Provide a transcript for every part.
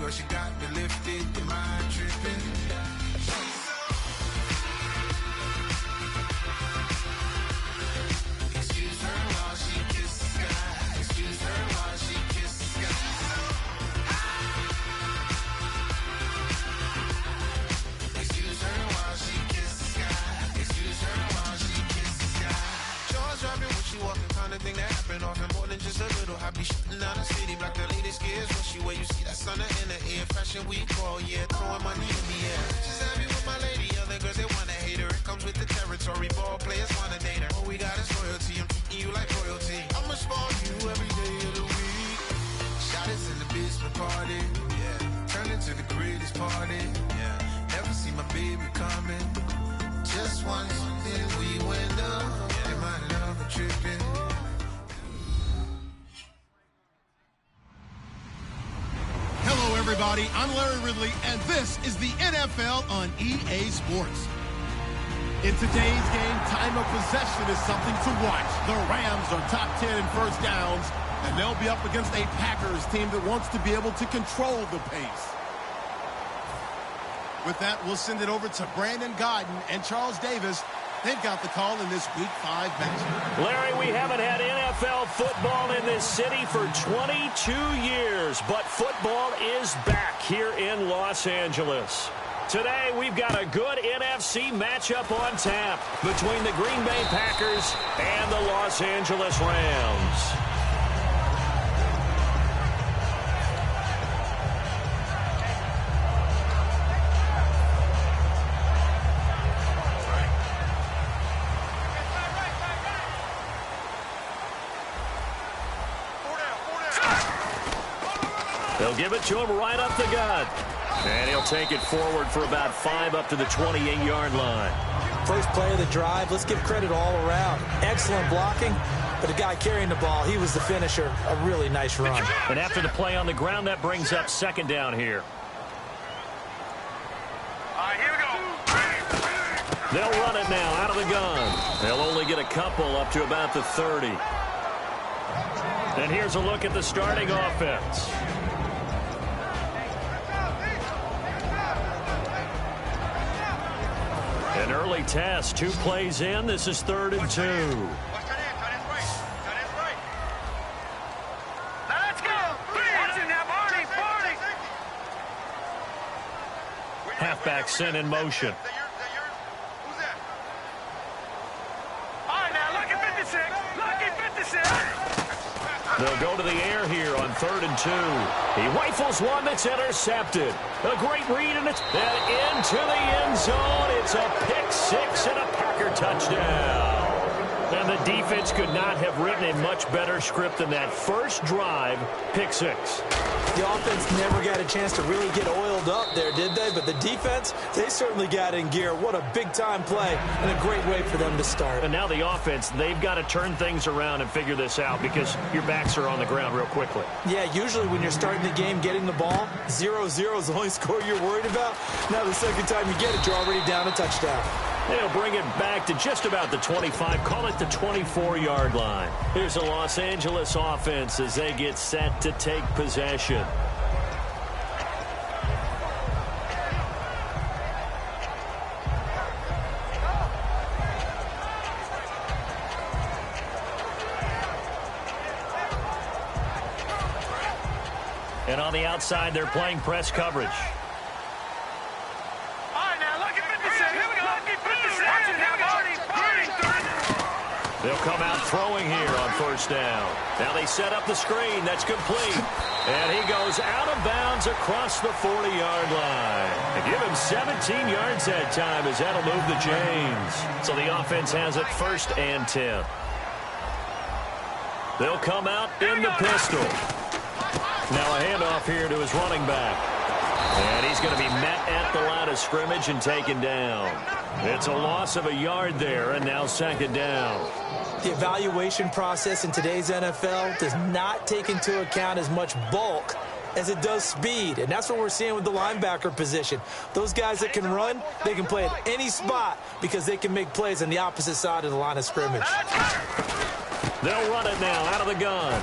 Boy, she got me lifted, the mind tripping. Excuse her while she kisses the sky. Excuse her while she kisses the sky. Excuse her while she kisses the sky. Excuse her while she kisses the sky. Jaws dropping when she walking, kind of thing that happen often. More than just a little happy shooting down the city. Black the latest gears when she wear. You see that sun in the air. Fashion week all year, throwing money in the air. She's happy with my lady. Other girls they wanna hate her. It comes with the territory. Ball players wanna date her. All we got is loyalty. I'm treating you like royalty. I'ma spoil you every day of the week. Shot is in the basement party. Yeah. Turn into the greatest party. Yeah. Never see my baby coming. Just once, then we went up. Yeah. My love a tripping. Hello, everybody. I'm Larry Ridley, and this is the NFL on EA Sports. In today's game, time of possession is something to watch. The Rams are top 10 in first downs, and they'll be up against a Packers team that wants to be able to control the pace. With that, we'll send it over to Brandon Godden and Charles Davis. They've got the call in this Week 5 matchup. Larry, we haven't had NFL football in this city for 22 years, but football is back here in Los Angeles. Today, we've got a good NFC matchup on tap between the Green Bay Packers and the Los Angeles Rams. They'll give it to him right up the gut. And he'll take it forward for about 5 up to the 28-yard line. First play of the drive, let's give credit all around. Excellent blocking, but the guy carrying the ball, he was the finisher. A really nice run. And after the play on the ground, that brings up second down here. All right, here we go. They'll run it now out of the gun. They'll only get a couple up to about the 30. And here's a look at the starting offense. An early test, 2 plays in. This is 3rd and 2. Halfback sent in motion. All right, now look at 56. Look at 56. They'll go to the air here on 3rd and 2. He rifles one that's intercepted. A great read, and it's into the end zone. It's a pick 6 and a Packer touchdown. And the defense could not have written a much better script than that first drive, pick 6. The offense never got a chance to really get oiled up there, did they? But the defense, they certainly got in gear. What a big-time play and a great way for them to start. And now the offense, they've got to turn things around and figure this out because your backs are on the ground real quickly. Yeah, usually when you're starting the game, getting the ball, 0-0 is the only score you're worried about. Now the second time you get it, you're already down a touchdown. They'll bring it back to just about the 25, call it the 24-yard line. Here's the Los Angeles offense as they get set to take possession. And on the outside, they're playing press coverage. They'll come out throwing here on first down. Now they set up the screen. That's complete. And he goes out of bounds across the 40-yard line. And give him 17 yards that time as that'll move the chains. So the offense has it 1st and 10. They'll come out in the pistol. Now a handoff here to his running back. And he's going to be met at the line of scrimmage and taken down. It's a loss of a yard there, and now 2nd down. The evaluation process in today's NFL does not take into account as much bulk as it does speed, and that's what we're seeing with the linebacker position. Those guys that can run, they can play at any spot because they can make plays on the opposite side of the line of scrimmage. They'll run it now out of the gun.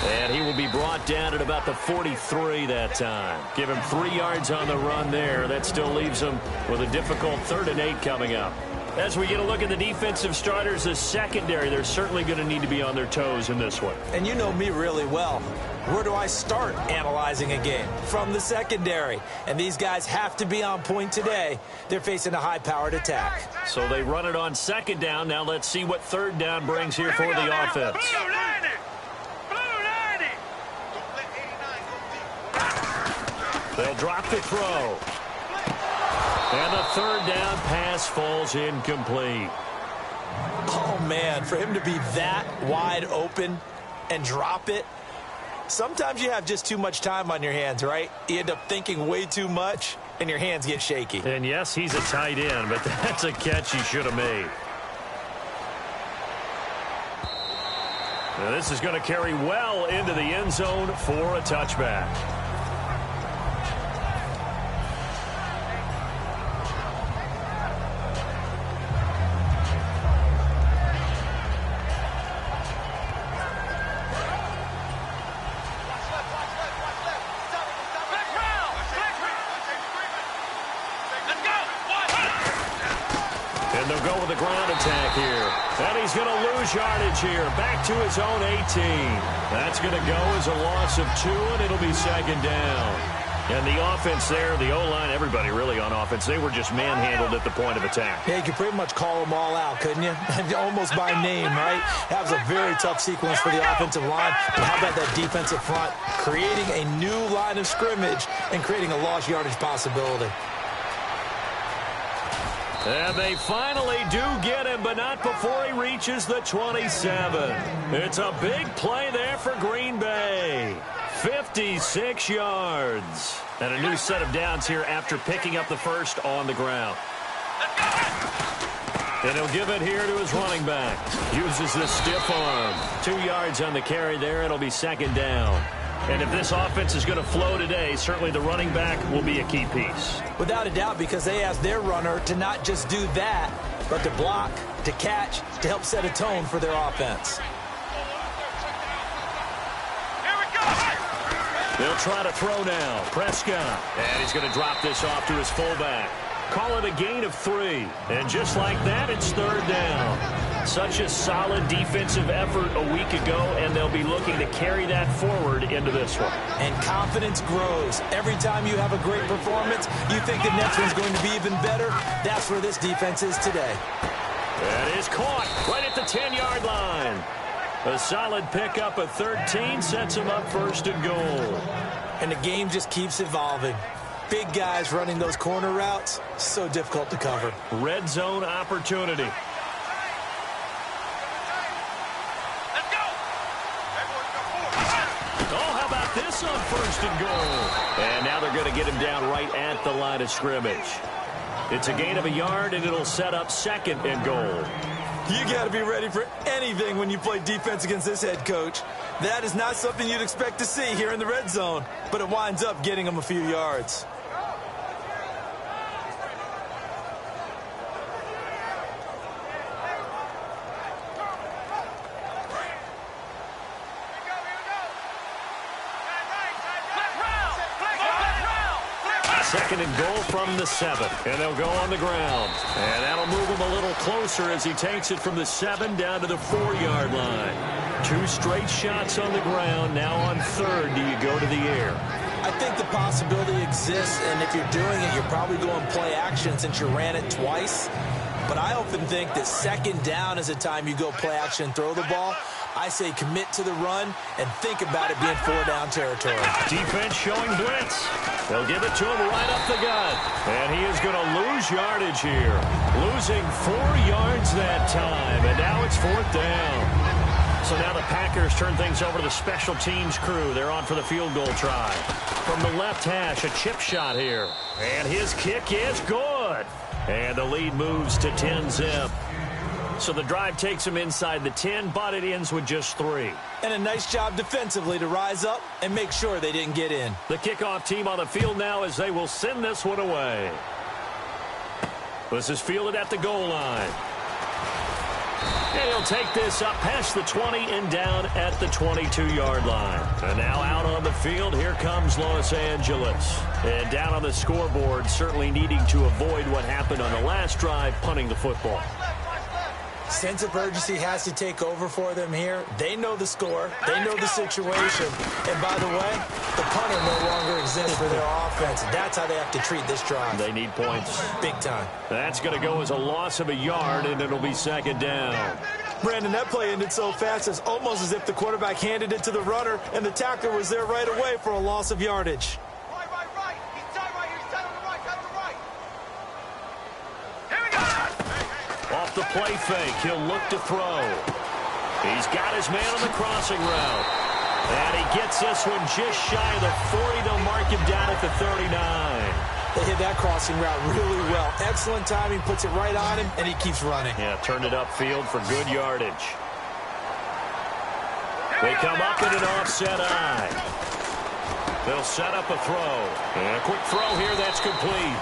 And he will be brought down at about the 43 that time. Give him 3 yards on the run there. That still leaves him with a difficult 3rd and 8 coming up. As we get a look at the defensive starters, the secondary, they're certainly going to need to be on their toes in this one. And you know me really well. Where do I start analyzing a game? From the secondary. And these guys have to be on point today. They're facing a high-powered attack. So they run it on 2nd down. Now let's see what 3rd down brings here for the offense. They'll drop the throw. And the 3rd down pass falls incomplete. Oh, man, for him to be that wide open and drop it, sometimes you have just too much time on your hands, right? You end up thinking way too much, and your hands get shaky. And, yes, he's a tight end, but that's a catch he should have made. Now, this is going to carry well into the end zone for a touchback. And they'll go with a ground attack here. And he's going to lose yardage here. Back to his own 18. That's going to go as a loss of 2, and it'll be 2nd down. And the offense there, the O-line, everybody really on offense, they were just manhandled at the point of attack. Yeah, you could pretty much call them all out, couldn't you? Almost by name, right? That was a very tough sequence for the offensive line. But how about that defensive front? Creating a new line of scrimmage and creating a lost yardage possibility. And they finally do get him, but not before he reaches the 27. It's a big play there for Green Bay. 56 yards. And a new set of downs here after picking up the first on the ground. And he'll give it here to his running back. Uses the stiff arm. 2 yards on the carry there. It'll be 2nd down. And if this offense is going to flow today, certainly the running back will be a key piece. Without a doubt, because they asked their runner to not just do that, but to block, to catch, to help set a tone for their offense. They'll try to throw now. Prescott. And he's going to drop this off to his fullback. Call it a gain of 3. And just like that, it's 3rd down. Such a solid defensive effort a week ago, and they'll be looking to carry that forward into this one. And confidence grows. Every time you have a great performance, you think the next one's going to be even better. That's where this defense is today. That is caught right at the 10-yard line. A solid pickup of 13 sets him up 1st and goal. And the game just keeps evolving. Big guys running those corner routes, so difficult to cover. Red zone opportunity. Oh, how about this on 1st and goal? And now they're going to get him down right at the line of scrimmage. It's a gain of 1 yard, and it'll set up 2nd and goal. You got to be ready for anything when you play defense against this head coach. That is not something you'd expect to see here in the red zone, but it winds up getting him a few yards. Second and goal from the 7. And they'll go on the ground. And that'll move him a little closer as he takes it from the 7 down to the 4-yard line. 2 straight shots on the ground. Now on 3rd, do you go to the air? I think the possibility exists, and if you're doing it, you're probably going play action since you ran it twice. But I often think that 2nd down is a time you go play action and throw the ball. I say commit to the run and think about it being 4-down territory. Defense showing blitz. They'll give it to him right up the gut. And he is going to lose yardage here. Losing 4 yards that time. And now it's 4th down. So now the Packers turn things over to the special teams crew. They're on for the field goal try. From the left hash, a chip shot here. And his kick is good. And the lead moves to 10-zip. So the drive takes him inside the 10, but it ends with just 3. And a nice job defensively to rise up and make sure they didn't get in. The kickoff team on the field now as they will send this one away. This is fielded at the goal line. And he'll take this up past the 20 and down at the 22-yard line. And now out on the field, here comes Los Angeles. And down on the scoreboard, certainly needing to avoid what happened on the last drive, punting the football. Sense of urgency has to take over for them here. They know the score. They know the situation. And by the way, the punter no longer exists for their offense. That's how they have to treat this drive. They need points. Big time. That's going to go as a loss of a yard, and it'll be second down. Brandon, that play ended so fast, it's almost as if the quarterback handed it to the runner, and the tackler was there right away for a loss of yardage. Right. He's tight right here. He's tight on the right. Tight on the right. Here we go. Off the play fake, he'll look to throw. He's got his man on the crossing route. And he gets this one just shy of the 40. They'll mark him down at the 39. They hit that crossing route really well. Excellent timing, puts it right on him, and he keeps running. Yeah, turned it upfield for good yardage. They come up in an offset eye. They'll set up a throw. And a quick throw here, that's complete.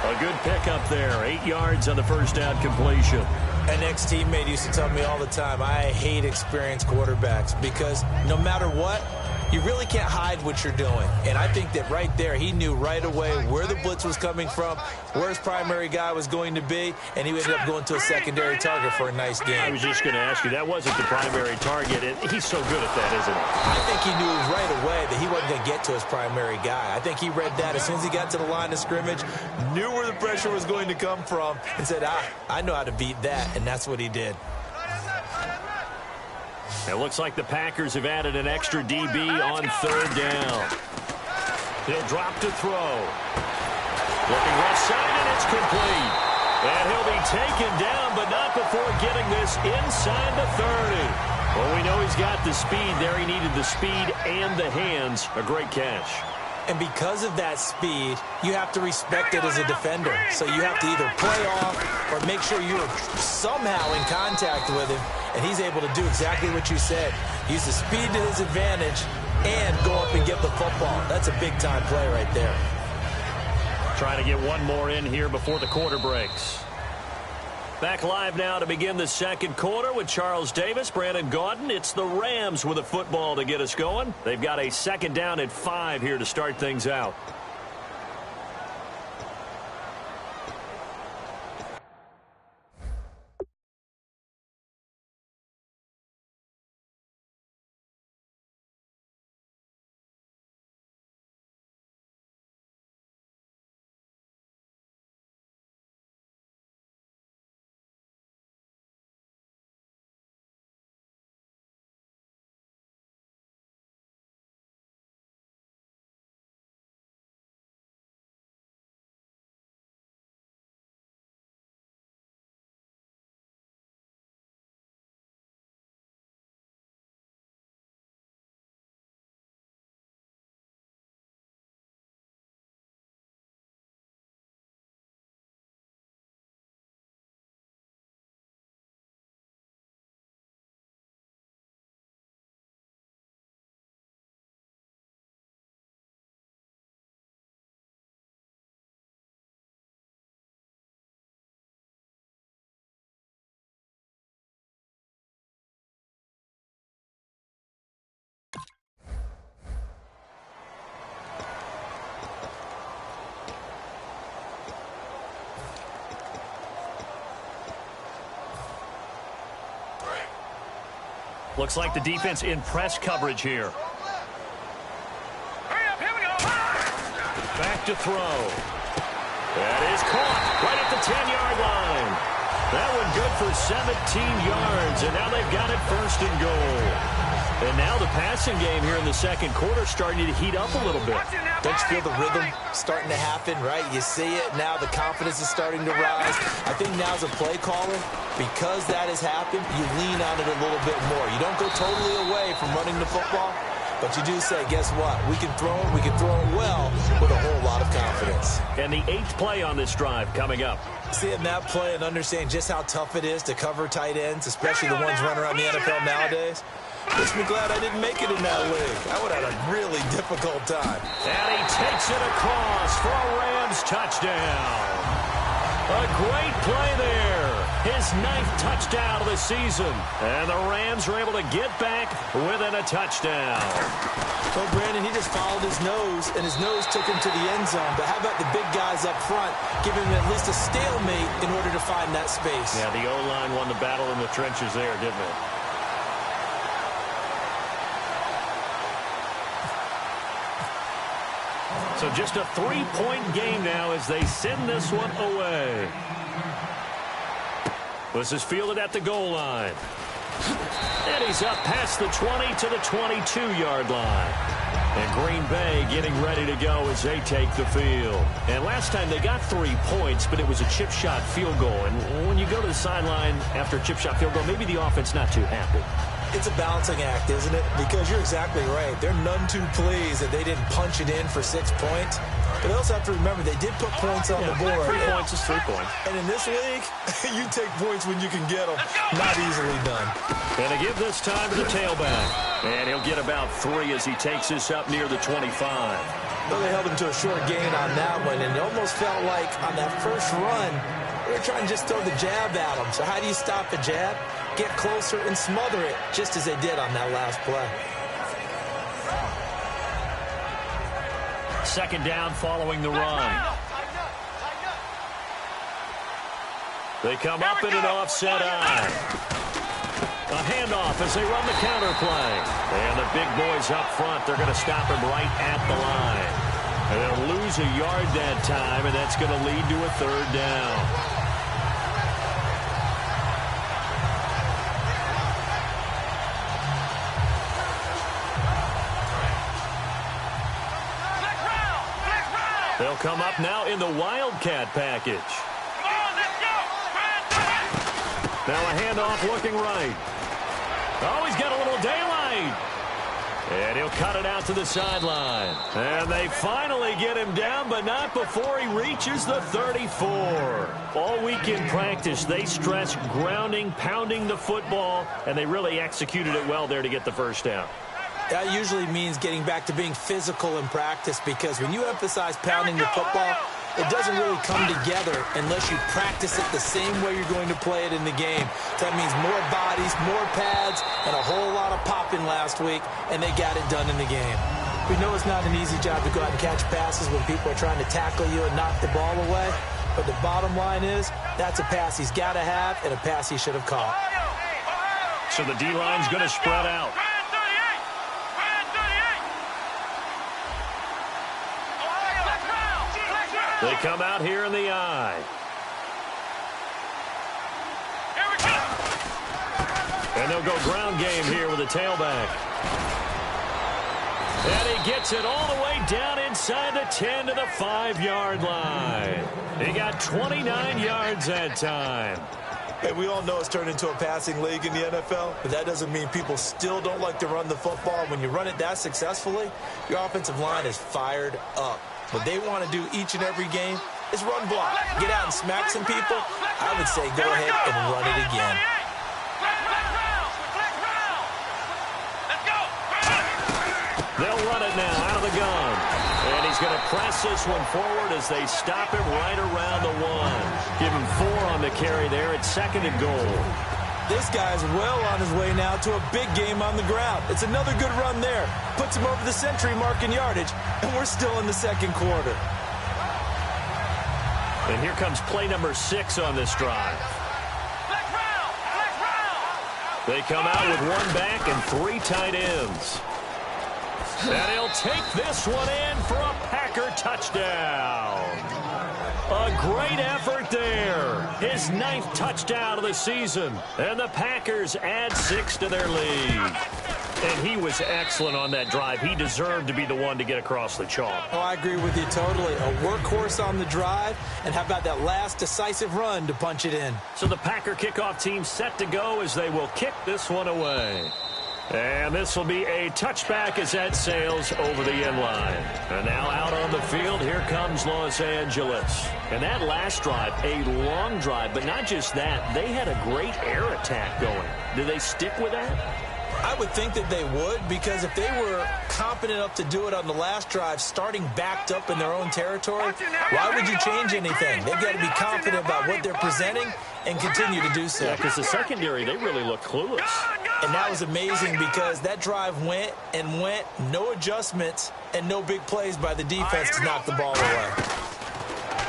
A good pickup there. 8 yards on the first down completion. An ex-teammate used to tell me all the time, I hate experienced quarterbacks because no matter what, you really can't hide what you're doing. And I think that right there, he knew right away where the blitz was coming from, where his primary guy was going to be, and he ended up going to a secondary target for a nice game. I was just going to ask you, that wasn't the primary target. He's so good at that, isn't he? I think he knew right away that he wasn't going to get to his primary guy. I think he read that as soon as he got to the line of scrimmage, knew where the pressure was going to come from, and said, I know how to beat that, and that's what he did. It looks like the Packers have added an extra DB on third down. He'll drop to throw. Looking left side, and it's complete. And he'll be taken down, but not before getting this inside the 30. Well, we know he's got the speed there. He needed the speed and the hands. A great catch. And because of that speed, you have to respect it as a defender. So you have to either play off or make sure you're somehow in contact with him. And he's able to do exactly what you said. Use the speed to his advantage and go up and get the football. That's a big-time play right there. Trying to get one more in here before the quarter breaks. Back live now to begin the second quarter with Charles Davis, Brandon Gaudin. It's the Rams with a football to get us going. They've got a second down at 5 here to start things out. Looks like the defense in press coverage here. Hurry up, here we go. Back to throw. That is caught right at the 10-yard line. That one good for 17 yards, and now they've got it first and goal. And now the passing game here in the second quarter starting to heat up a little bit. Don't you feel the rhythm starting to happen, right? You see it. Now the confidence is starting to rise. I think now as a play caller, because that has happened, you lean on it a little bit more. You don't go totally away from running the football, but you do say, guess what? We can throw it. We can throw it well with a whole lot of confidence. And the 8th play on this drive coming up. Seeing that play and understanding just how tough it is to cover tight ends, especially the ones running around the NFL nowadays, makes me glad I didn't make it in that league. I would have had a really difficult time. And he takes it across for a Rams touchdown. A great play there. His 9th touchdown of the season. And the Rams were able to get back within a touchdown. Well, Brandon, he just followed his nose, and his nose took him to the end zone. But how about the big guys up front, giving him at least a stalemate in order to find that space? Yeah, the O-line won the battle in the trenches there, didn't it? So just a 3-point game now as they send this one away. This is fielded at the goal line. And he's up past the 20 to the 22-yard line. And Green Bay getting ready to go as they take the field. And last time they got 3 points, but it was a chip shot field goal. And when you go to the sideline after a chip shot field goal, maybe the offense not too happy. It's a balancing act, isn't it? Because you're exactly right. They're none too pleased that they didn't punch it in for 6 points. But they also have to remember they did put points on the board. 3 points is 3 points. And in this league, you take points when you can get them. Not easily done. And to give this time to the tailback. And he'll get about 3 as he takes this up near the 25. Well, they held him to a short gain on that one, and it almost felt like on that first run, they were trying to just throw the jab at him. So how do you stop a jab? Get closer and smother it, just as they did on that last play. Second down following the run. They come up in an offset eye. A handoff as they run the counter play. And the big boys up front, they're going to stop him right at the line. And they'll lose a yard that time, and that's going to lead to a 3rd down. They'll come up now in the Wildcat package. Now a handoff looking right. Oh, he's got a little daylight. And he'll cut it out to the sideline. And they finally get him down, but not before he reaches the 34. All week in practice, they stressed grounding, pounding the football, and they really executed it well there to get the first down. That usually means getting back to being physical in practice, because when you emphasize pounding the football, it doesn't really come together unless you practice it the same way you're going to play it in the game. That means more bodies, more pads, and a whole lot of popping last week, and they got it done in the game. We know it's not an easy job to go out and catch passes when people are trying to tackle you and knock the ball away, but the bottom line is that's a pass he's got to have and a pass he should have caught. So the D-line's going to spread out. They come out here in the eye. And they'll go ground game here with a tailback. And he gets it all the way down inside the 10 to the 5-yard line. He got 29 yards that time. Hey, we all know it's turned into a passing league in the NFL, but that doesn't mean people still don't like to run the football. When you run it that successfully, your offensive line is fired up. What they want to do each and every game is run block. Get out and smack some people. I would say go ahead and run it again. They'll run it now out of the gun. And he's going to press this one forward as they stop him right around the 1. Give him 4 on the carry there. It's 2nd and goal. This guy's well on his way now to a big game on the ground. It's another good run there. Puts him over the century mark in yardage, and we're still in the 2nd quarter. And here comes play number 6 on this drive. They come out with 1 back and 3 tight ends. And he'll take this one in for a Packer touchdown. A great effort there. His 9th touchdown of the season. And the Packers add 6 to their lead. And he was excellent on that drive. He deserved to be the one to get across the chalk. Oh, I agree with you totally. A workhorse on the drive. And how about that last decisive run to punch it in? So the Packer kickoff team set to go as they will kick this one away. And this will be a touchback as that sails over the end line. And now out on the field, here comes Los Angeles. And that last drive, a long drive, but not just that. They had a great air attack going. Do they stick with that? I would think that they would, because if they were confident enough to do it on the last drive, starting backed up in their own territory, why would you change anything? They've got to be confident about what they're presenting and continue to do so. Yeah, because the secondary, they really look clueless. And that was amazing because that drive went and went, no adjustments, and no big plays by the defense to knock the ball away.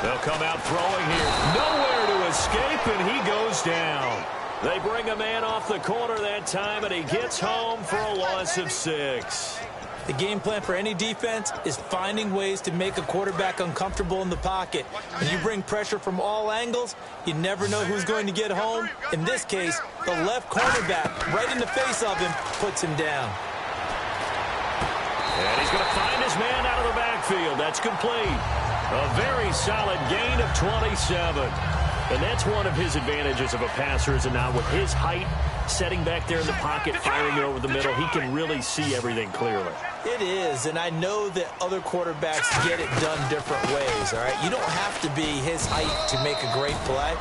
They'll come out throwing here. Nowhere to escape, and he goes down. They bring a man off the corner that time, and he gets home for a loss of 6. The game plan for any defense is finding ways to make a quarterback uncomfortable in the pocket. When you bring pressure from all angles, you never know who's going to get home. In this case, the left cornerback, right in the face of him, puts him down. And he's going to find his man out of the backfield. That's complete. A very solid gain of 27. And that's one of his advantages of a passer, is not with his height, setting back there in the pocket, firing it over the middle. He can really see everything clearly. It is, and I know that other quarterbacks get it done different ways, all right? You don't have to be his height to make a great play.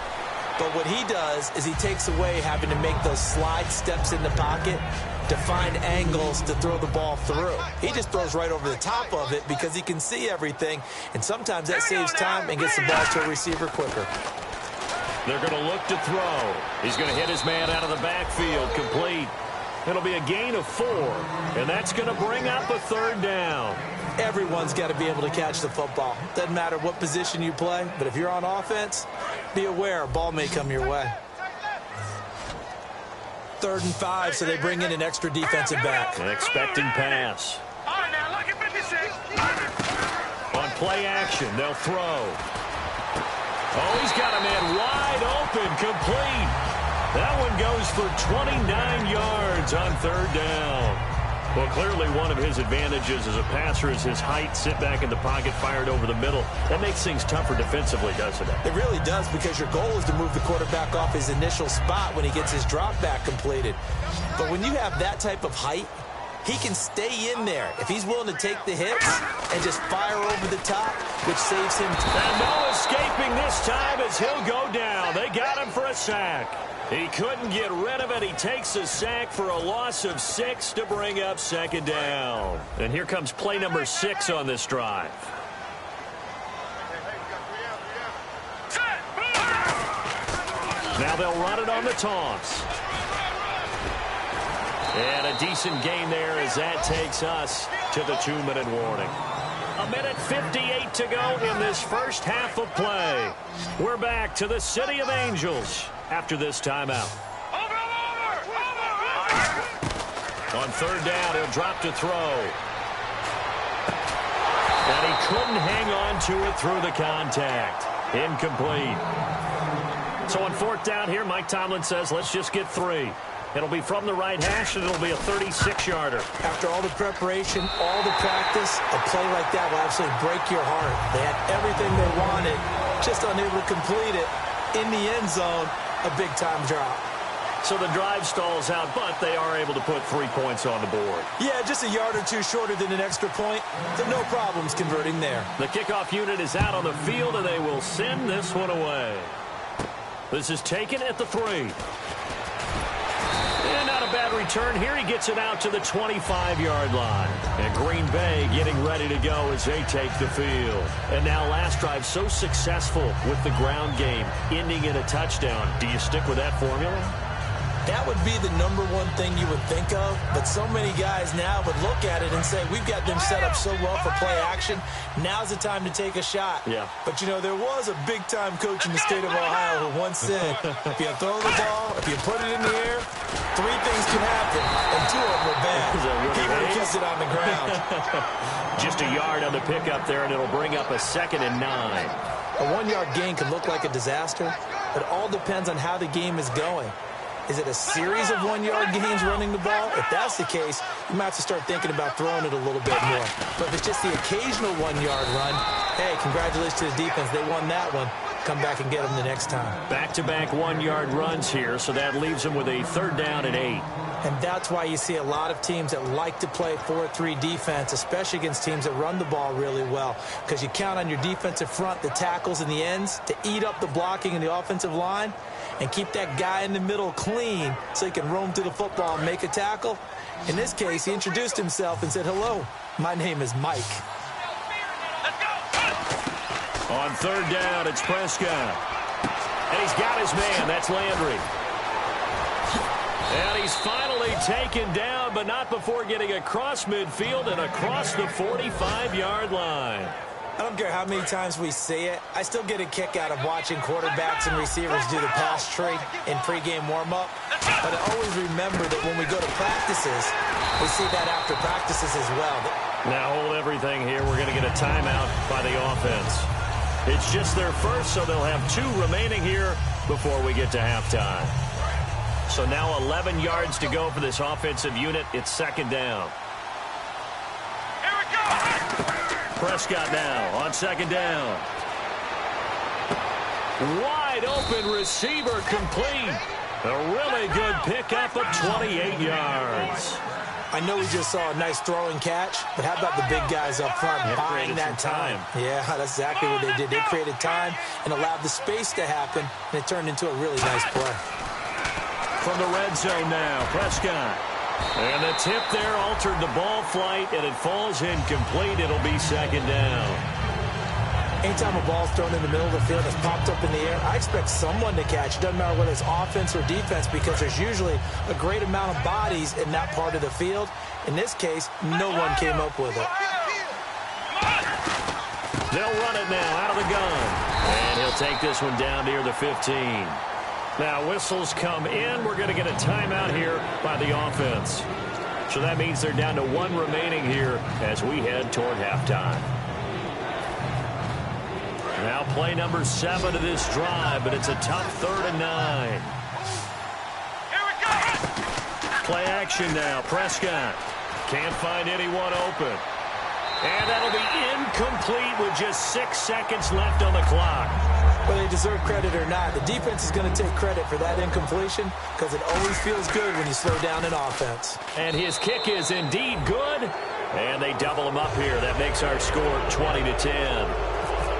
But what he does is he takes away having to make those slide steps in the pocket to find angles to throw the ball through. He just throws right over the top of it because he can see everything, and sometimes that saves time and gets the ball to a receiver quicker. They're going to look to throw. He's going to hit his man out of the backfield, complete. It'll be a gain of 4, and that's going to bring up a 3rd down. Everyone's got to be able to catch the football. Doesn't matter what position you play, but if you're on offense, be aware a ball may come your way. 3rd and 5, so they bring in an extra defensive back. An expecting pass. All right, now look at 56. On play action, they'll throw. Oh, he's got a man wide open, complete. That one goes for 29 yards on 3rd down. Well, clearly one of his advantages as a passer is his height, sit back in the pocket, fired over the middle. That makes things tougher defensively, doesn't it? It really does, because your goal is to move the quarterback off his initial spot when he gets his drop back completed. But when you have that type of height, he can stay in there if he's willing to take the hits and just fire over the top, which saves him time. And no escaping this time as he'll go down. They got him for a sack. He couldn't get rid of it. He takes a sack for a loss of 6 to bring up 2nd down. And here comes play number 6 on this drive. Now they'll run it on the toss. And a decent gain there as that takes us to the 2-minute warning. 1:58 to go in this first half of play. We're back to the City of Angels after this timeout. On 3rd down, he'll drop to throw. And he couldn't hang on to it through the contact. Incomplete. So on 4th down here, Mike Tomlin says, let's just get 3. It'll be from the right hash, and it'll be a 36-yarder. After all the preparation, all the practice, a play like that will absolutely break your heart. They had everything they wanted, just unable to complete it. In the end zone, a big-time drop. So the drive stalls out, but they are able to put 3 points on the board. Yeah, just a yard or two shorter than an extra point, so no problems converting there. The kickoff unit is out on the field, and they will send this one away. This is taken at the 3. And not a bad return here. He gets it out to the 25-yard line. And Green Bay getting ready to go as they take the field. And now last drive so successful with the ground game, ending in a touchdown. Do you stick with that formula? That would be the number one thing you would think of, but so many guys now would look at it and say, we've got them set up so well for play action, now's the time to take a shot. Yeah. But, you know, there was a big-time coach in the state of Ohio who once said, if you throw the ball, if you put it in the air, 3 things can happen, and 2 of them are bad. He would have kissed it on the ground. Just a yard on the pickup there, and it'll bring up a 2nd and 9. A 1-yard gain can look like a disaster. It all depends on how the game is going. Is it a series of 1-yard gains running the ball? If that's the case, you might have to start thinking about throwing it a little bit more. But if it's just the occasional 1-yard run, hey, congratulations to the defense. They won that one. come back and get them the next time. Back-to-back 1-yard runs here, so that leaves them with a 3rd down and 8. And that's why you see a lot of teams that like to play 4-3 defense, especially against teams that run the ball really well, because you count on your defensive front, the tackles and the ends, to eat up the blocking in the offensive line and keep that guy in the middle clean so he can roam through the football and make a tackle. In this case, he introduced himself and said, "Hello, my name is Mike." On 3rd down, it's Prescott. And he's got his man. That's Landry. And he's finally taken down, but not before getting across midfield and across the 45-yard line. I don't care how many times we see it. I still get a kick out of watching quarterbacks and receivers do the pass tree in pregame warm-up. But I always remember that when we go to practices, we see that after practices as well. Now hold everything here. We're going to get a timeout by the offense. It's just their first, so they'll have 2 remaining here before we get to halftime. So now 11 yards to go for this offensive unit. It's 2nd down. Here we go! Prescott now on 2nd down. Wide open receiver complete. A really good pickup of 28 yards. I know we just saw a nice throwing catch, but how about the big guys up front buying that time? Yeah, that's exactly what they did. They created time and allowed the space to happen, and it turned into a really nice play. From the red zone now, Prescott. And the tip there altered the ball flight, and it falls incomplete. It'll be 2nd down. Anytime a ball's thrown in the middle of the field that's popped up in the air, I expect someone to catch. It doesn't matter whether it's offense or defense, because there's usually a great amount of bodies in that part of the field. In this case, no one came up with it. They'll run it now out of the gun. And he'll take this one down near the 15. Now whistles come in. We're going to get a timeout here by the offense. So that means they're down to 1 remaining here as we head toward halftime. Now play number 7 of this drive, but it's a tough 3rd and 9. Here we go! Play action now. Prescott can't find anyone open. And that'll be incomplete with just 6 seconds left on the clock. Whether they deserve credit or not, the defense is going to take credit for that incompletion, because it always feels good when you slow down an offense. And his kick is indeed good. And they double him up here. That makes our score 20-10.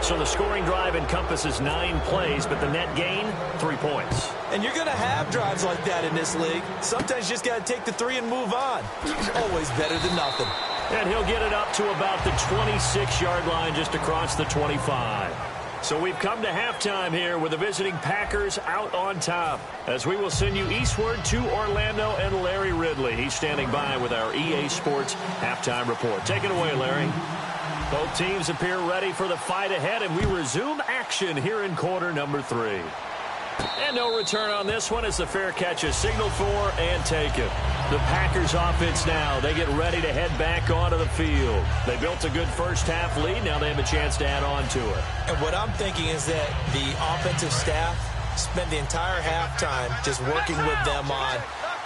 So the scoring drive encompasses 9 plays, but the net gain, 3 points. And you're going to have drives like that in this league. Sometimes you just got to take the 3 and move on. Always better than nothing. And he'll get it up to about the 26-yard line, just across the 25. So we've come to halftime here with the visiting Packers out on top, as we will send you eastward to Orlando and Larry Ridley. He's standing by with our EA Sports halftime report. Take it away, Larry. Both teams appear ready for the fight ahead, and we resume action here in quarter number 3. And no return on this one as the fair catch is signaled for and taken. The Packers offense now, they get ready to head back onto the field. They built a good first-half lead. Now they have a chance to add on to it. And what I'm thinking is that the offensive staff spent the entire halftime just working with them on,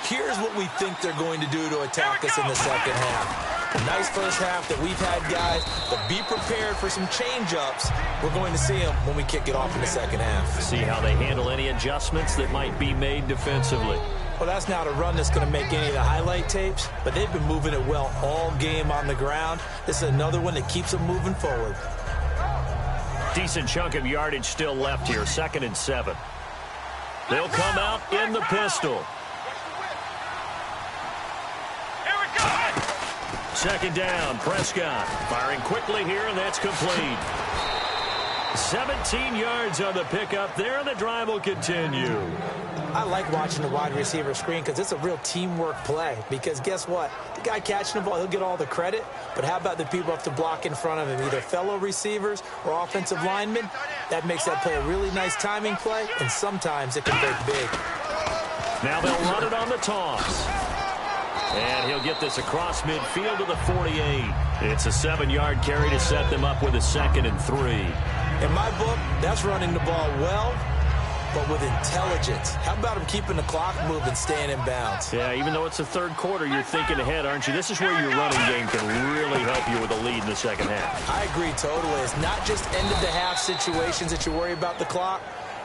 here's what we think they're going to do to attack us in the second half. A nice first half that we've had, guys, but be prepared for some change-ups. We're going to see them when we kick it off in the second half. See how they handle any adjustments that might be made defensively. Well, that's not a run that's going to make any of the highlight tapes, but they've been moving it well all game on the ground. This is another one that keeps them moving forward. Decent chunk of yardage still left here, 2nd and 7. They'll come out in the pistol. 2nd down, Prescott firing quickly here, and that's complete. 17 yards on the pickup there, and the drive will continue. I like watching the wide receiver screen because it's a real teamwork play. Because guess what? The guy catching the ball, he'll get all the credit. But how about the people who have to block in front of him, either fellow receivers or offensive linemen? That makes that play a really nice timing play, and sometimes it can break big. Now they'll run it on the toss. And he'll get this across midfield to the 48. It's a 7-yard carry to set them up with a 2nd and 3. In my book, that's running the ball well but with intelligence. How about him keeping the clock moving, staying in bounds? Yeah, even though it's the third quarter, you're thinking ahead, aren't you? This is where your running game can really help you with a lead in the second half. I agree totally. It's not just end-of-the-half situations that you worry about the clock.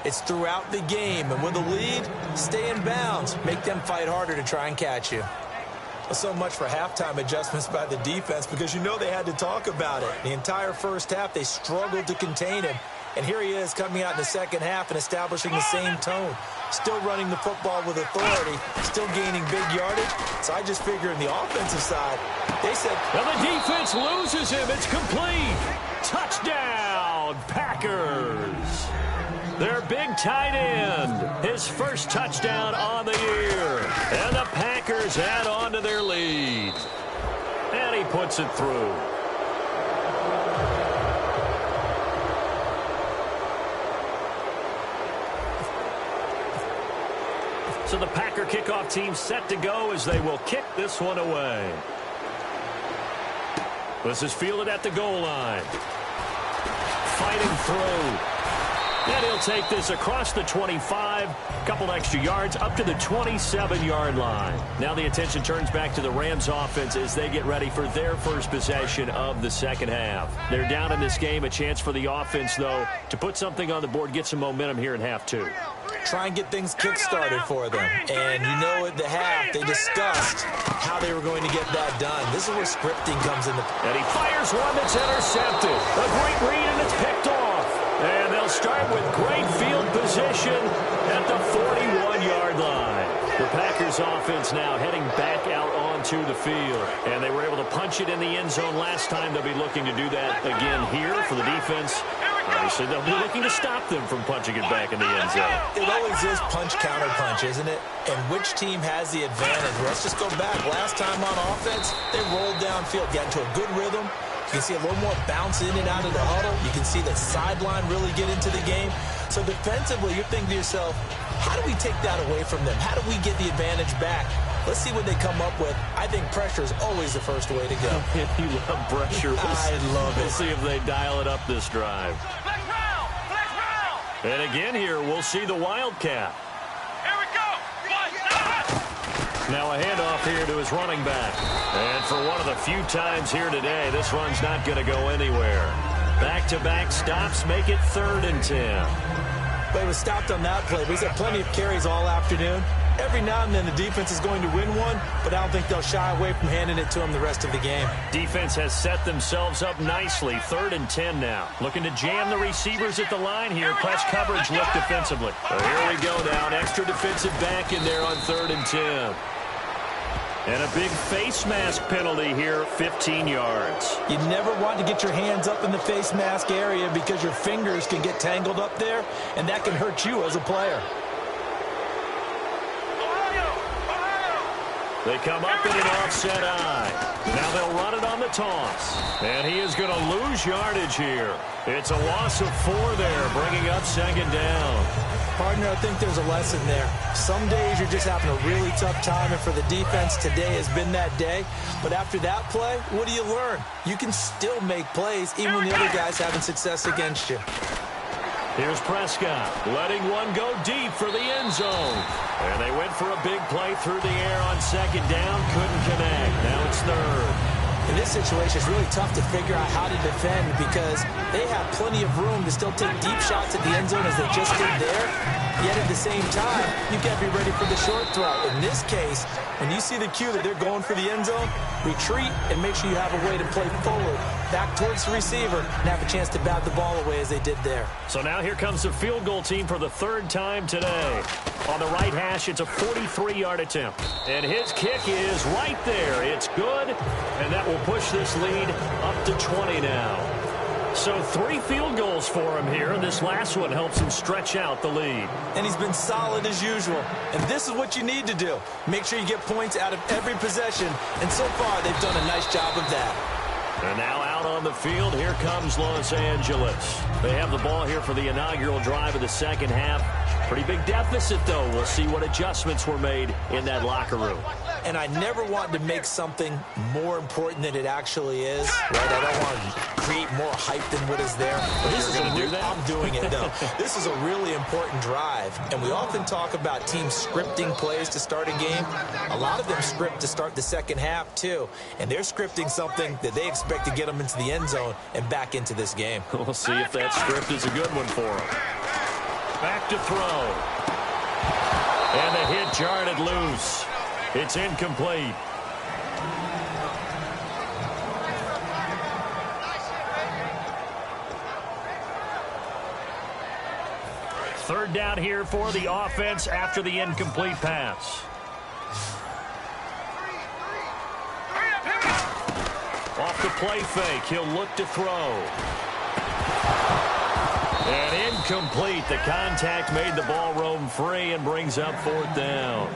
It's throughout the game. And with a lead, stay in bounds. Make them fight harder to try and catch you. So much for halftime adjustments by the defense, because you know they had to talk about it. The entire first half, they struggled to contain him. And here he is coming out in the second half and establishing the same tone. Still running the football with authority, still gaining big yardage. So I just figure in the offensive side, they said... Well, the defense loses him. It's complete. Touchdown, Packers. Their big tight end, his first touchdown on the year. And the Packers add on to their lead. And he puts it through. So the Packer kickoff team set to go as they will kick this one away. This is fielded at the goal line. Fighting through. And he'll take this across the 25, couple extra yards up to the 27-yard line. Now the attention turns back to the Rams offense as they get ready for their first possession of the second half. They're down in this game, a chance for the offense, though, to put something on the board, get some momentum here in half two. Try and get things kick-started for them. And you know at the half, they discussed how they were going to get that done. This is where scripting comes into play. And he fires one that's intercepted. A great read, and it's picked off. And they'll start with great field position at the 41-yard line. The Packers offense now heading back out onto the field. And they were able to punch it in the end zone last time. They'll be looking to do that again here for the defense. Obviously, they'll be looking to stop them from punching it back in the end zone. It always is punch-counter-punch, isn't it? And which team has the advantage? Let's just go back. Last time on offense, they rolled downfield, got into a good rhythm. You can see a little more bounce in and out of the huddle. You can see the sideline really get into the game. So defensively, you're thinking to yourself, how do we take that away from them? How do we get the advantage back? Let's see what they come up with. I think pressure is always the first way to go. You love pressure. I love it. We'll see if they dial it up this drive. Flex round! Flex round! And again here, we'll see the Wildcat. Here we go! Now a handoff here to his running back. And for one of the few times here today, this run's not going to go anywhere. Back-to-back stops make it 3rd and 10. But he was stopped on that play. But he's had plenty of carries all afternoon. Every now and then the defense is going to win one, but I don't think they'll shy away from handing it to him the rest of the game. Defense has set themselves up nicely. 3rd and 10 now. Looking to jam the receivers at the line here. Press coverage look defensively. So here we go now. An extra defensive back in there on 3rd and 10. And a big face mask penalty here, 15 yards. You never want to get your hands up in the face mask area because your fingers can get tangled up there, and that can hurt you as a player. They come up in an offset eye. Now they'll run it on the toss. And he is going to lose yardage here. It's a loss of 4 there, bringing up 2nd down. Partner, I think there's a lesson there. Some days you're just having a really tough time, and for the defense, today has been that day. But after that play, what do you learn? You can still make plays even when the other guy's having success against you. Here's Prescott, letting one go deep for the end zone. And they went for a big play through the air on 2nd down, couldn't connect. Now it's 3rd. In this situation, it's really tough to figure out how to defend because they have plenty of room to still take deep shots at the end zone as they just did there. Yet at the same time, you've got to be ready for the short throw. In this case, when you see the cue that they're going for the end zone, retreat and make sure you have a way to play forward, back towards the receiver, and have a chance to bat the ball away as they did there. So now here comes the field goal team for the 3rd time today. On the right hash, it's a 43-yard attempt. And his kick is right there. It's good, and that will push this lead up to 20 now. So 3 field goals for him here, and this last one helps him stretch out the lead. And he's been solid as usual. And this is what you need to do. Make sure you get points out of every possession. And so far, they've done a nice job of that. And now out on the field, here comes Los Angeles. They have the ball here for the inaugural drive of the second half. Pretty big deficit, though. We'll see what adjustments were made in that locker room. and I never want to make something more important than it actually is, right? I don't want to create more hype than what is there. But this is I'm doing it, though. This is a really important drive, and we often talk about teams scripting plays to start a game. A lot of them script to start the second half, too, and they're scripting something that they expect to get them into the end zone and back into this game. We'll see if that script is a good one for them. Back to throw. And the hit jarred it loose. It's incomplete. Third down here for the offense after the incomplete pass. Off the play fake, he'll look to throw. And incomplete. The contact made the ball roam free and brings up fourth down.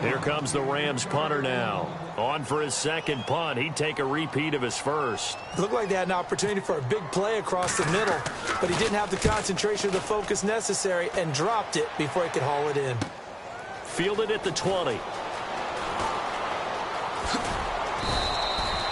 Here comes the Rams punter now. On for his second punt. He'd take a repeat of his first. It looked like they had an opportunity for a big play across the middle, but he didn't have the concentration or the focus necessary and dropped it before he could haul it in. Fielded at the 20.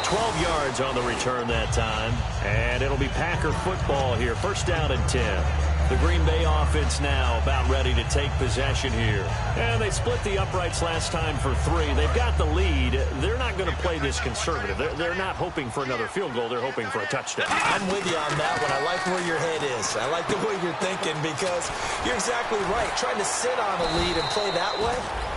12 yards on the return that time. And it'll be Packer football here. First down and 10. The Green Bay offense now about ready to take possession here. And they split the uprights last time for 3. They've got the lead. They're not going to play this conservative. They're not hoping for another field goal. They're hoping for a touchdown. I'm with you on that one. I like where your head is. I like the way you're thinking because you're exactly right. Trying to sit on a lead and play that way,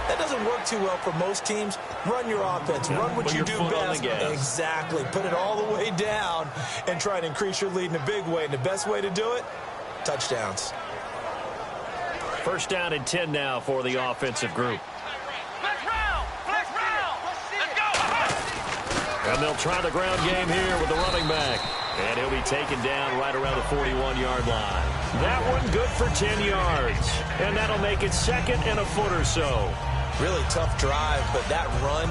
that doesn't work too well for most teams. Run your offense. Run what you do best. Exactly. Put it all the way down and try and increase your lead in a big way. And the best way to do it, touchdowns. First down and 10 now for the offensive group. Let's round. Let's go. And they'll try the ground game here with the running back. And he'll be taken down right around the 41-yard line. That one good for 10 yards. And that'll make it second and a foot or so. Really tough drive, but that run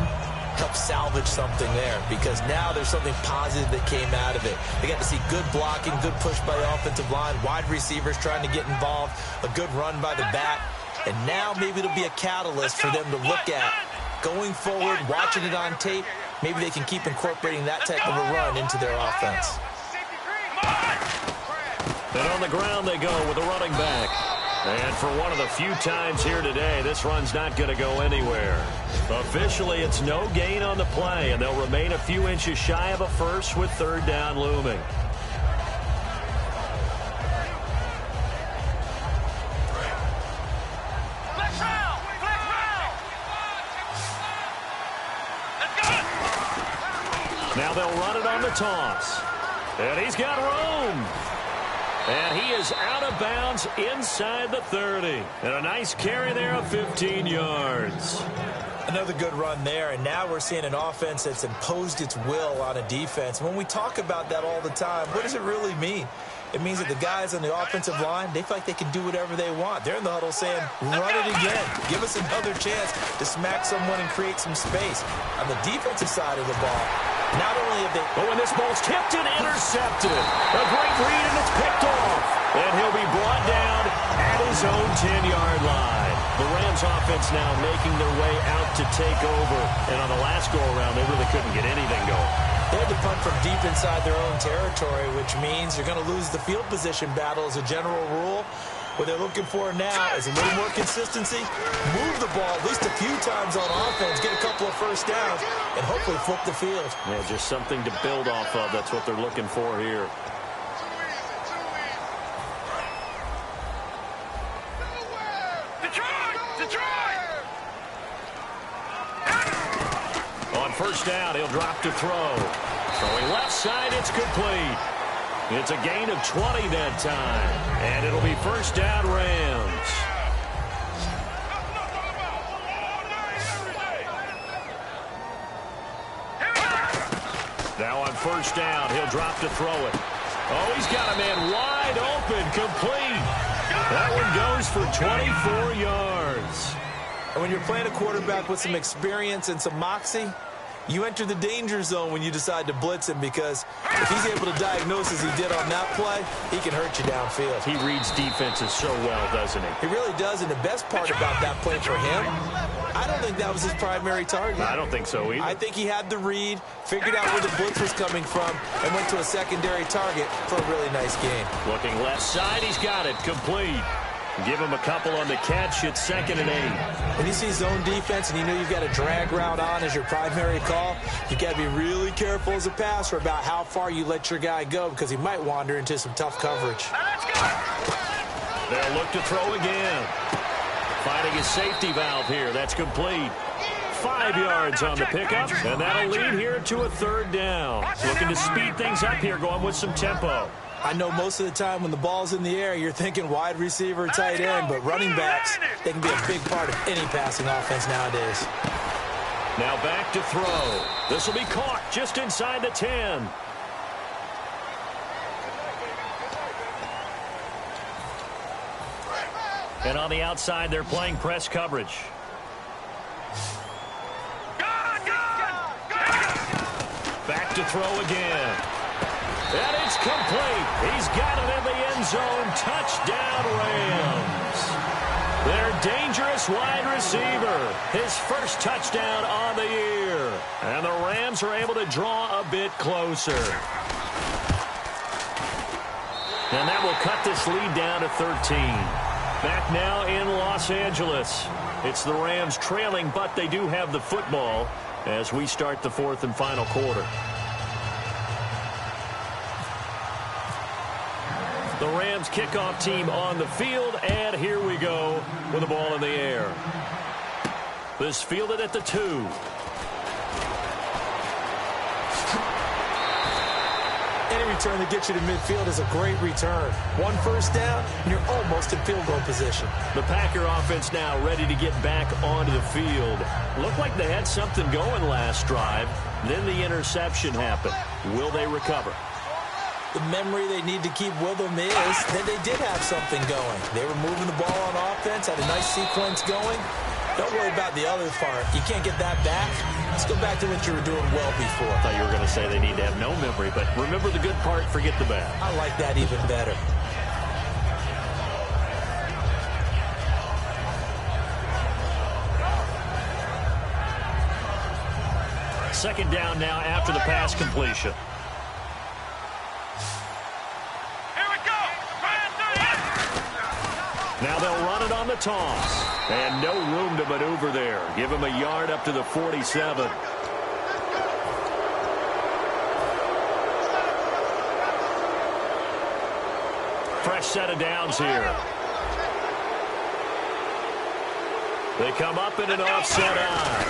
help salvage something there because now there's something positive that came out of it. They got to see good blocking, good push by the offensive line, wide receivers trying to get involved, a good run by the back, and now maybe it'll be a catalyst for them to look at going forward, watching it on tape. Maybe they can keep incorporating that type of a run into their offense. And on the ground they go with the running back. And for one of the few times here today, this run's not going to go anywhere. Officially, it's no gain on the play, and they'll remain a few inches shy of a first with third down looming. Let's round. Let's go. Now they'll run it on the toss. And he's got room. And he is out of bounds inside the 30. And a nice carry there of 15 yards. Another good run there, and now we're seeing an offense that's imposed its will on a defense. When we talk about that all the time, what does it really mean? It means that the guys on the offensive line, they feel like they can do whatever they want. They're in the huddle saying, run it again. Give us another chance to smack someone and create some space. On the defensive side of the ball, not only have they... Oh, and this ball's tipped and intercepted. A great read, and it's picked off. And he'll be brought down at his own 10-yard line. The Rams offense now making their way out to take over. And on the last go-around, they really couldn't get anything going. They had to punt from deep inside their own territory, which means you're going to lose the field position battle as a general rule. What they're looking for now is a little more consistency, move the ball at least a few times on offense, get a couple of first downs, and hopefully flip the field. Yeah, just something to build off of. That's what they're looking for here. On first down, he'll drop to throw. Throwing left side, it's complete. It's a gain of 20 that time. And it'll be first down Rams. Now on first down, he'll drop to throw it. Oh, he's got a man wide open, complete. That one goes for 24 yards. And when you're playing a quarterback with some experience and some moxie, You enter the danger zone when you decide to blitz him, because if he's able to diagnose as he did on that play, he can hurt you downfield. He reads defenses so well, doesn't he? He really does, and the best part about that play for him, I don't think that was his primary target. I don't think so either. I think he had the read, figured out where the blitz was coming from, and went to a secondary target for a really nice gain. Looking left side, he's got it. Complete. Give him a couple on the catch. It's 2nd and 8. When you see zone defense and you know you've got a drag route on as your primary call, you've got to be really careful as a passer about how far you let your guy go, because he might wander into some tough coverage. They'll look to throw again. Finding his safety valve here. That's complete. 5 yards on the pickup, and that'll lead here to a 3rd down. Looking to speed things up here, going with some tempo. I know most of the time when the ball's in the air, you're thinking wide receiver, tight end, but running backs, they can be a big part of any passing offense nowadays. Now back to throw. This will be caught just inside the 10. And on the outside, they're playing press coverage. Back to throw again. And it's complete. He's got it in the end zone. Touchdown, Rams. Their dangerous wide receiver. His first touchdown on the year. And the Rams are able to draw a bit closer. And that will cut this lead down to 13. Back now in Los Angeles. It's the Rams trailing, but they do have the football as we start the 4th and final quarter. The Rams kickoff team on the field, and here we go with the ball in the air. This fielded at the 2. Any return that gets you to midfield is a great return. 1 first down, and you're almost in field goal position. The Packer offense now ready to get back onto the field. Looked like they had something going last drive. Then the interception happened. Will they recover? The memory they need to keep with them is that they did have something going. They were moving the ball on offense, had a nice sequence going. Don't worry about the other part. You can't get that back. Let's go back to what you were doing well before. I thought you were going to say they need to have no memory, but remember the good part, forget the bad. I like that even better. Second down now after the pass completion. Now they'll run it on the toss. And no room to maneuver there. Give him a yard up to the 47. Fresh set of downs here. They come up in an offset eye.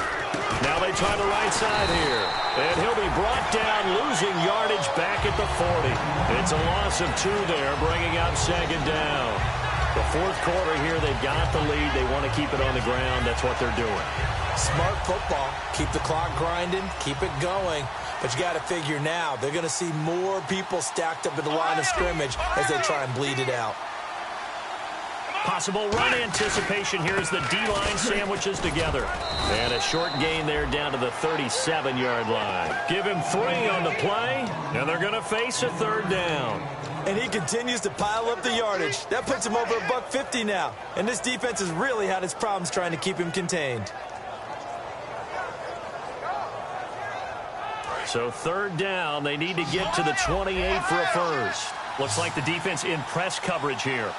Now they try the right side here. And he'll be brought down, losing yardage back at the 40. It's a loss of 2 there, bringing up 2nd down. The 4th quarter here, they've got the lead. They want to keep it on the ground. That's what they're doing. Smart football. Keep the clock grinding. Keep it going. But you got to figure now, they're going to see more people stacked up at the line of scrimmage as they try and bleed it out. Possible run anticipation here as the D-line sandwiches together. And a short gain there down to the 37-yard line. Give him 3 on the play, and they're going to face a 3rd down. And he continues to pile up the yardage. That puts him over $150 now. And this defense has really had its problems trying to keep him contained. So 3rd down, they need to get to the 28 for a first. Looks like the defense in press coverage here.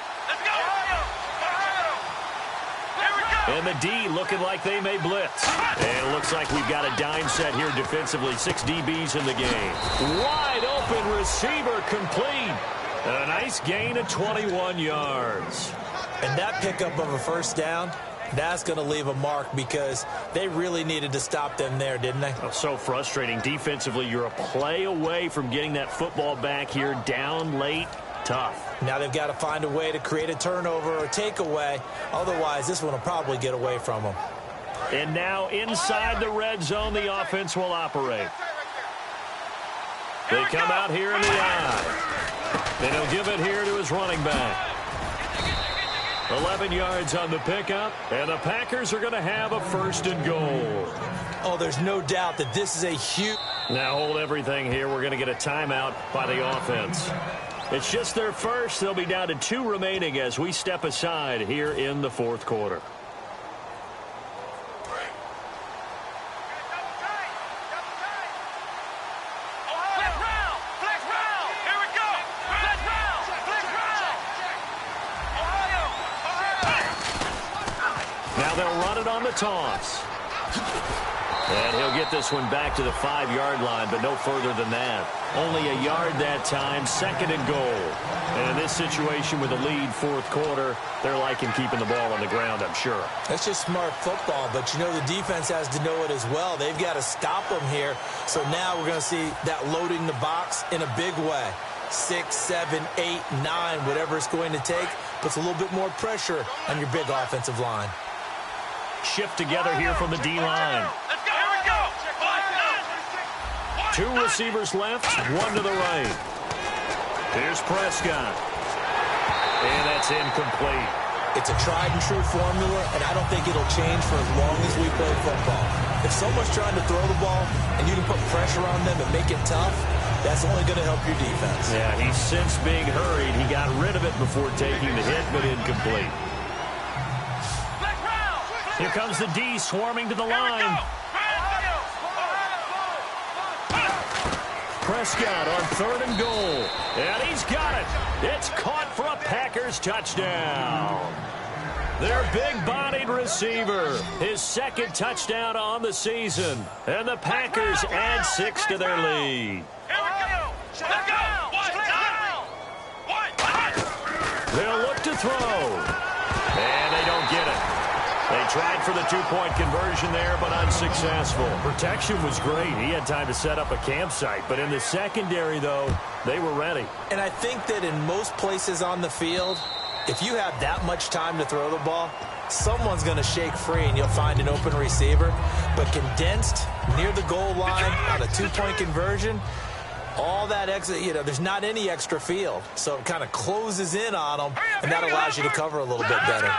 And the D looking like they may blitz. And it looks like we've got a dime set here defensively. 6 DBs in the game. Wide open receiver complete. A nice gain of 21 yards. And that pickup of a first down, that's going to leave a mark because they really needed to stop them there, didn't they? Oh, so frustrating. Defensively, you're a play away from getting that football back here down late. Tough. Now they've got to find a way to create a turnover or takeaway. Otherwise, this one will probably get away from them. And now inside the red zone, the offense will operate. They come out here in the eye. And he'll give it here to his running back. 11 yards on the pickup, and the Packers are going to have a 1st and goal. Oh, there's no doubt that this is a huge... Now hold everything here. We're going to get a timeout by the offense. It's just their first. They'll be down to 2 remaining as we step aside here in the 4th quarter. Now they'll run it on the toss. And he'll get this one back to the 5-yard line, but no further than that. Only a yard that time, 2nd and goal. And in this situation with a lead 4th quarter, they're liking keeping the ball on the ground, I'm sure. That's just smart football, but you know the defense has to know it as well. They've got to stop them here. So now we're going to see that loading the box in a big way. 6, 7, 8, 9, whatever it's going to take, puts a little bit more pressure on your big offensive line. Shift together here from the D-line. 2 receivers left, 1 to the right. Here's Prescott. And that's incomplete. It's a tried-and-true formula, and I don't think it'll change for as long as we play football. If someone's trying to throw the ball and you can put pressure on them and make it tough, that's only going to help your defense. Yeah, he's since being hurried. He got rid of it before taking the hit, but incomplete. Here comes the D swarming to the line. Prescott on 3rd and goal. And he's got it. It's caught for a Packers touchdown. Their big-bodied receiver, his 2nd touchdown on the season. And the Packers add 6 to their lead. They'll look to throw. And they don't get it. They tried for the 2-point conversion there, but unsuccessful. Protection was great. He had time to set up a campsite. But in the secondary, though, they were ready. And I think that in most places on the field, if you have that much time to throw the ball, someone's going to shake free and you'll find an open receiver. But condensed near the goal line on a 2-point conversion, all that extra, there's not any extra field. So it kind of closes in on them, and that allows you to cover a little bit better.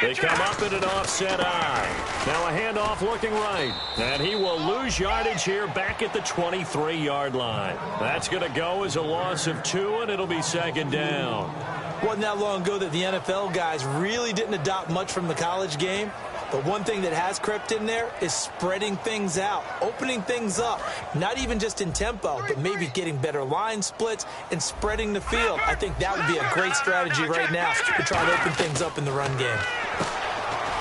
They come up in an offset eye. Now a handoff looking right. And he will lose yardage here back at the 23-yard line. That's going to go as a loss of 2, and it'll be 2nd down. Wasn't that long ago that the NFL guys really didn't adopt much from the college game. But one thing that has crept in there is spreading things out, opening things up, not even just in tempo, but maybe getting better line splits and spreading the field. I think that would be a great strategy right now to try to open things up in the run game.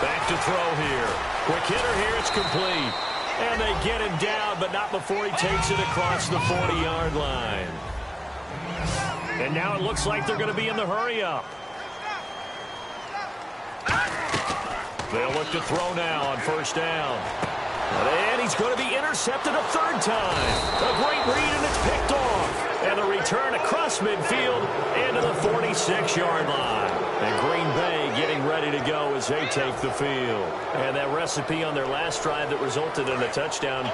Back to throw here. Quick hitter here, it's complete. And they get him down, but not before he takes it across the 40-yard line. And now it looks like they're going to be in the hurry-up. They'll look to throw now on 1st down. And he's going to be intercepted a 3rd time. A great read, and it's picked off. And the return across midfield into the 46-yard line. And Green Bay getting ready to go as they take the field. And that recipe on their last drive that resulted in a touchdown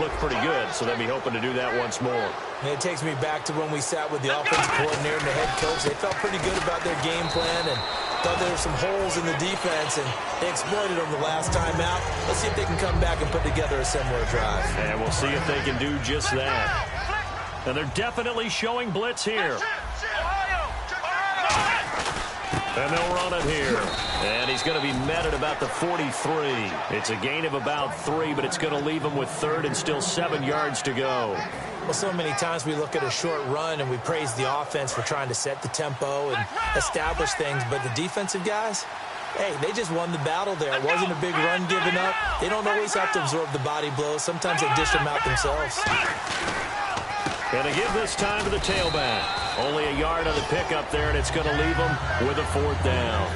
looked pretty good, so they'll be hoping to do that once more. And it takes me back to when we sat with the offensive coordinator and the head coach. They felt pretty good about their game plan and thought there were some holes in the defense, and they exploited them the last time out. Let's see if they can come back and put together a similar drive. And we'll see if they can do just that. And they're definitely showing blitz here. And they'll run it here. And he's going to be met at about the 43. It's a gain of about 3, but it's going to leave him with 3rd and still 7 yards to go. Well, so many times we look at a short run and we praise the offense for trying to set the tempo and establish things, but the defensive guys, hey, they just won the battle there. It wasn't a big run given up. They don't always have to absorb the body blows. Sometimes they dish them out themselves. Going to give this time to the tailback. Only a yard on the pickup there, and it's going to leave them with a 4th down.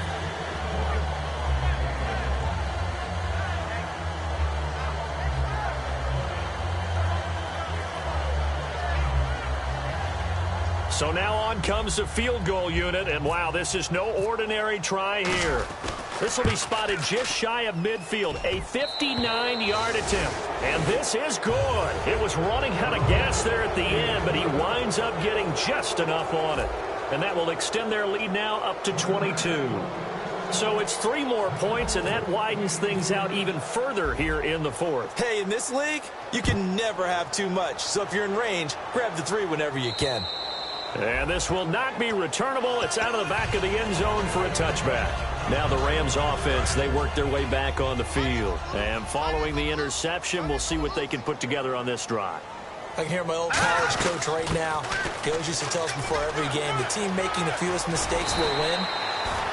So now on comes the field goal unit, and wow, this is no ordinary try here. This will be spotted just shy of midfield, a 59-yard attempt. And this is good. It was running out of gas there at the end, but he winds up getting just enough on it. and that will extend their lead now up to 22. So it's 3 more points, and that widens things out even further here in the fourth. Hey, in this league, you can never have too much. So if you're in range, grab the 3 whenever you can. And this will not be returnable. It's out of the back of the end zone for a touchback. Now the Rams offense, they work their way back on the field. And following the interception, we'll see what they can put together on this drive. I can hear my old college coach right now. He always used to tell us before every game, the team making the fewest mistakes will win.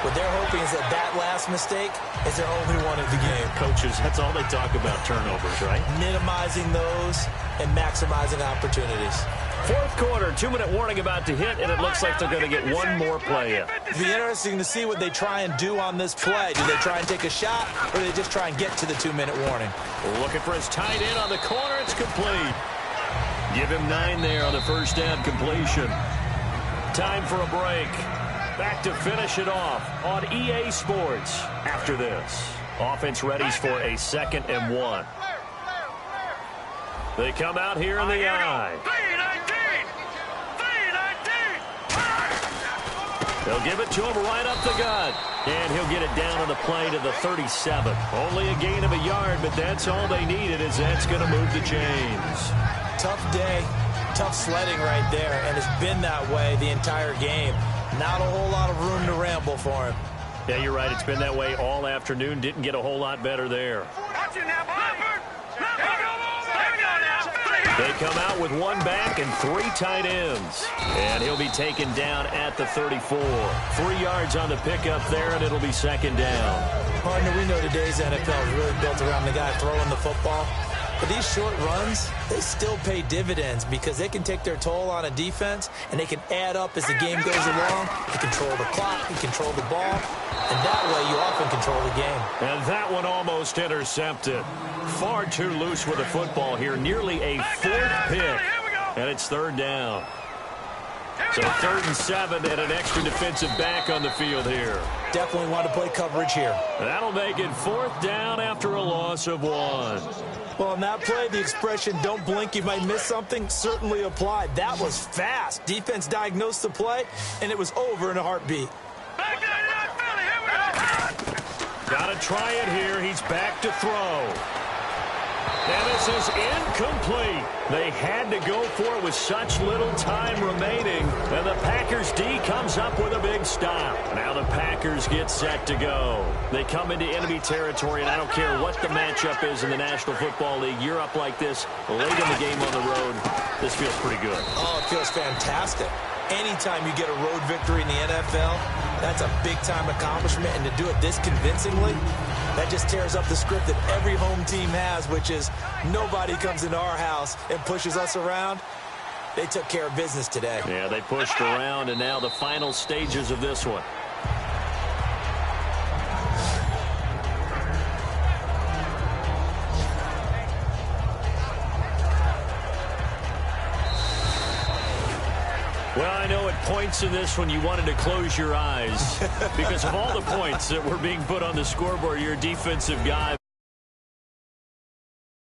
What they're hoping is that last mistake is their only one of the game. Coaches, that's all they talk about, turnovers, right? Minimizing those and maximizing opportunities. Fourth quarter, 2-minute warning about to hit, and it looks like they're going to get one more play in. It'll be interesting to see what they try and do on this play. Do they try and take a shot, or do they just try and get to the 2-minute warning? Looking for his tight end on the corner. It's complete. Give him 9 there on the first down completion. Time for a break. Back to finish it off on EA Sports after this. Offense readies for a 2nd and 1. They come out here in the eye. They'll give it to him right up the gut. And he'll get it down on the play to the 37. Only a gain of a yard, but that's all they needed, as that's going to move the chains. Tough day, tough sledding right there, and it's been that way the entire game. Not a whole lot of room to ramble for him. Yeah, you're right. It's been that way all afternoon. Didn't get a whole lot better there. They come out with 1 back and 3 tight ends. And he'll be taken down at the 34. 3 yards on the pickup there, and it'll be 2nd down. Partner, we know today's NFL is really built around the guy throwing the football. But these short runs, they still pay dividends because they can take their toll on a defense, and they can add up as the game goes along. You control the clock, you control the ball, and that way you often control the game. And that one almost intercepted. Far too loose with the football here. Nearly a 4th pick, and it's 3rd down. So 3rd and 7 and an extra defensive back on the field here. Definitely want to play coverage here. That'll make it 4th down after a loss of 1. Well, on that play, the expression, don't blink, you might miss something, certainly applied. That was fast. Defense diagnosed the play, and it was over in a heartbeat. Got to try it here. He's back to throw. And this is incomplete. They had to go for it with such little time remaining. And the Packers D comes up with a big stop. Now the Packers get set to go. They come into enemy territory, and I don't care what the matchup is in the National Football League. You're up like this late in the game on the road. This feels pretty good. Oh, it feels fantastic. Anytime you get a road victory in the NFL, that's a big-time accomplishment. And to do it this convincingly, that just tears up the script that every home team has, which is nobody comes into our house and pushes us around. They took care of business today. Yeah, they pushed around, and now the final stages of this one. Well, I know at points in this one you wanted to close your eyes because of all the points that were being put on the scoreboard. Your defensive guy